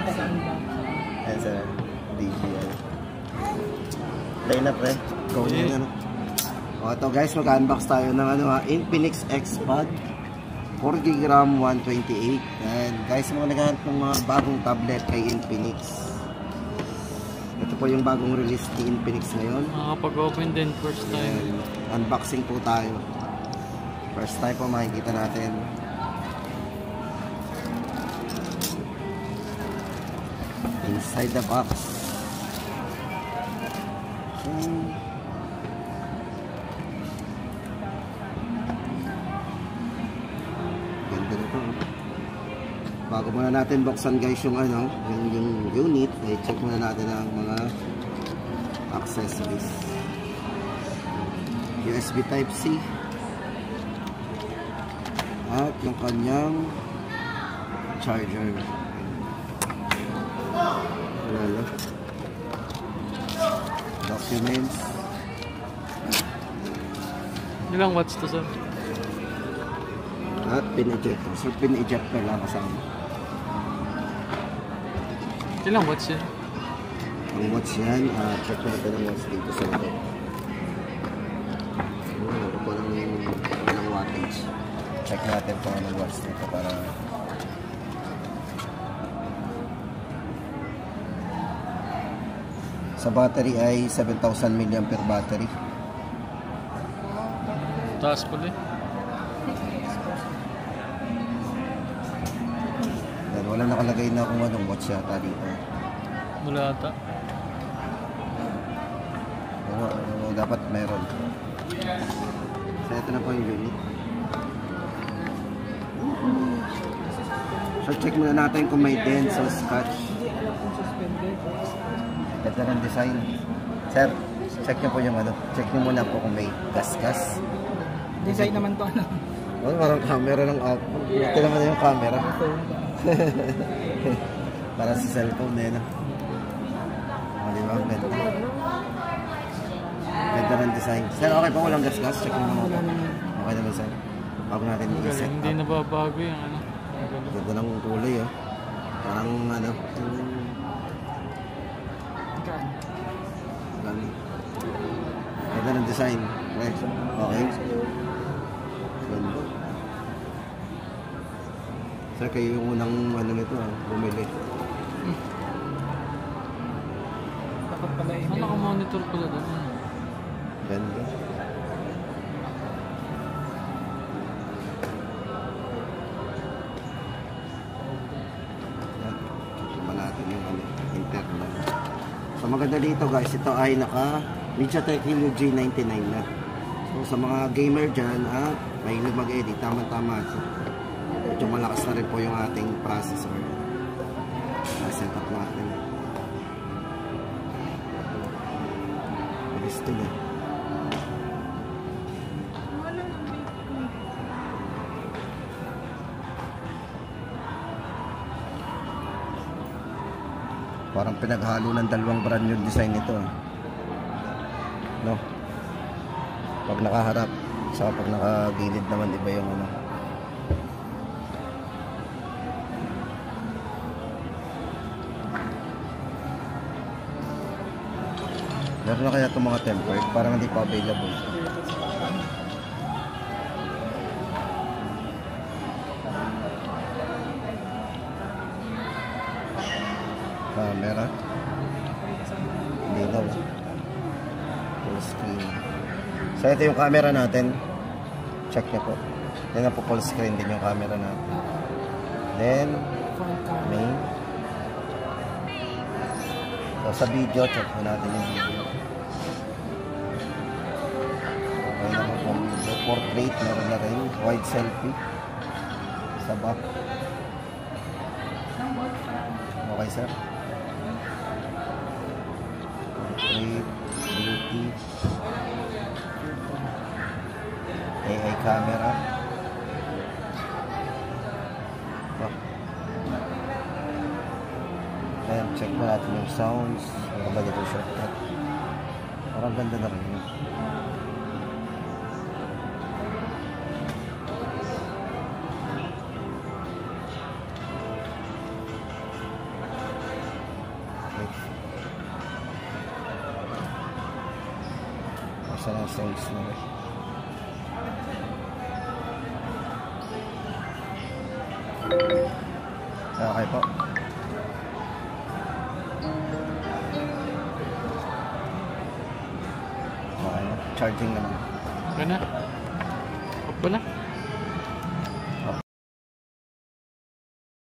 Ayan sa DJI. Play na pre. Go na ano. O ito guys, mag-unbox tayo ng Infinix Xpod 4GB RAM 128. And guys, mga naghahanap ng mga bagong tablet kay Infinix. Ito po yung bagong release ni Infinix ngayon. Makakapag-open din first time. And unboxing po tayo. First time po makikita natin. Inside the box. Ganda na to. Bago muna natin buksan guys yung yung unit, check muna natin ang mga accessories. USB Type-C at yung kanyang charger. Wala. Documents. Ilang watts to sir? At pin ejector. So pin ejector lang kasama. Ilang watts yan? Ang watts yan, check natin ang watts dito sa ito. Ano po ng wattage. Check natin kung anong watts dito para sa battery ay 7,000 mAh battery. Taas pala eh. Then, wala nakalagay na kung anong watts yata dito. Wala ata. Dapat meron. So ito na po yung unit. So check muna natin kung may dents o scratch. Ganda ng design. Sir, check nyo po yung check nyo muna po kung may gas-gas. Design naman to Parang camera ng ito naman yung camera. Para sa cellphone na yun. Diba? Ganda ng design. Sir, okay po walang gas-gas? Check nyo muna po. Okay naman sir. Bago natin i-set up. Hindi nababago yung Ganda ng kulay Parang ganda ng design. Okay. Ganda. Sir, kayo yung unang nito bumili. Dapat pala yun. Naka-monitor pala doon. Ganda. Internal. So maganda dito guys, ito ay naka MediaTek Helio G99 na. So sa mga gamer dyan, mahilig mag-edit, tama-tama. So, medyo malakas na rin po yung ating processor. Set up natin. Bilis ito na. Parang pinaghalo ng dalawang brand yung design nito. No? Pag nakaharap, saka pag nakagilid naman iba yung Meron na kaya itong mga tempered, parang hindi pa available. Camera. Hindi daw. Full screen. So ito yung camera natin. Check nyo po. Yan na po, full screen din yung camera natin. Then main. So sa video, check po natin yung video. Okay naman po. Portrait, meron na rin. Wide selfie. Sa back. Okay sir. Bluetooth, AI camera. Ayan, check mo natin yung sounds. Ano ba dito shortcut? Parang ganda na rin yun. siya ng size na rin. Okay po. Okay na. Charging naman. Okay na. Off ba na?